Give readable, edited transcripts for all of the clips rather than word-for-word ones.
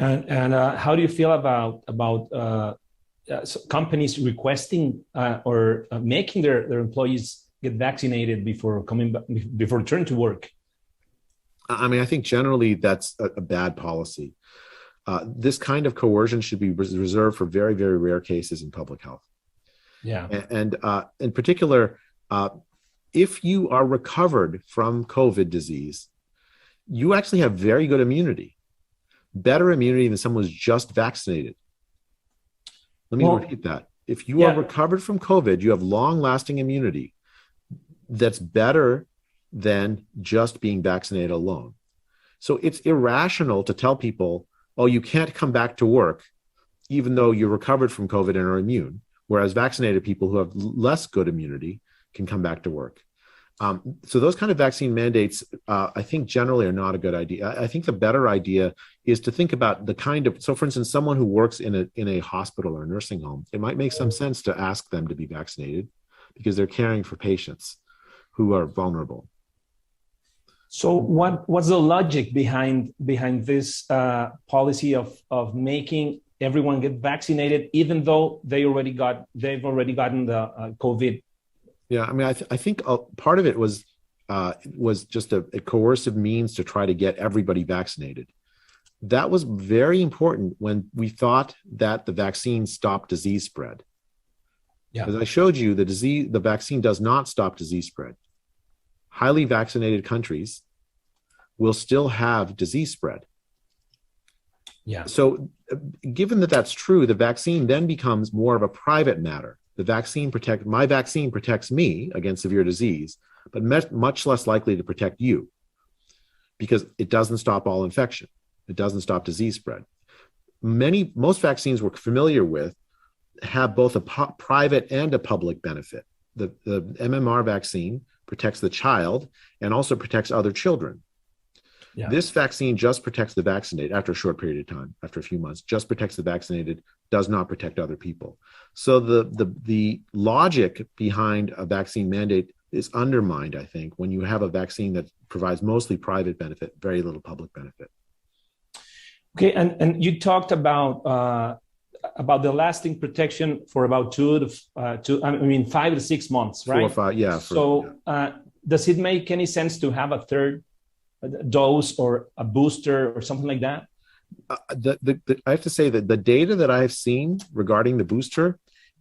And how do you feel about companies requesting or making their employees get vaccinated before before returning to work? I mean, I think generally that's a bad policy. This kind of coercion should be reserved for very, very rare cases in public health. Yeah. And in particular, if you are recovered from COVID disease, you actually have very good immunity, better immunity than someone who's just vaccinated. Let me repeat that. If you are recovered from COVID, you have long-lasting immunity that's better than just being vaccinated alone. So it's irrational to tell people, oh, you can't come back to work, even though you're recovered from COVID and are immune, whereas vaccinated people who have less good immunity can come back to work. So those kind of vaccine mandates, I think generally are not a good idea. I think the better idea is to think about the kind of, so for instance, someone who works in a hospital or a nursing home, it might make some sense to ask them to be vaccinated because they're caring for patients who are vulnerable. So what's the logic behind this policy of making everyone get vaccinated, even though they've already gotten the COVID? Yeah, I mean, I think part of it was just a coercive means to try to get everybody vaccinated. That was very important when we thought that the vaccine stopped disease spread. Yeah. As I showed you, the vaccine does not stop disease spread. Highly vaccinated countries will still have disease spread. Yeah. So given that that's true, the vaccine then becomes more of a private matter. My vaccine protects me against severe disease, but much less likely to protect you because it doesn't stop all infection. It doesn't stop disease spread. Most vaccines we're familiar with have both a private and a public benefit. The MMR vaccine protects the child and also protects other children. Yeah. This vaccine just protects the vaccinated after a short period of time, after a few months, just protects the vaccinated, does not protect other people. So the logic behind a vaccine mandate is undermined, I think, when you have a vaccine that provides mostly private benefit, very little public benefit. Okay, and you talked about the lasting protection for about 5 to 6 months, right? 4 or 5, yeah. Does it make any sense to have a third dose or a booster or something like that? I have to say that the data that I've seen regarding the booster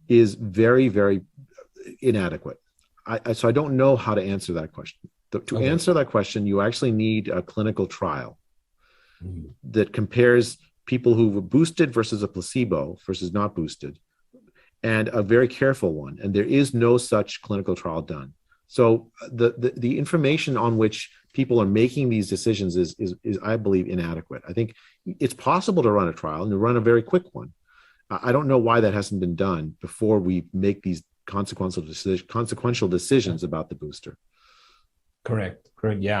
is very, very inadequate. So I don't know how to answer that question. To answer that question, you actually need a clinical trial that compares people who were boosted versus a placebo versus not boosted, and a very careful one. And there is no such clinical trial done. So the information on which people are making these decisions is I believe inadequate. I think it's possible to run a trial and to run a very quick one. I don't know why that hasn't been done before we make these consequential decisions about the booster. Correct. Yeah.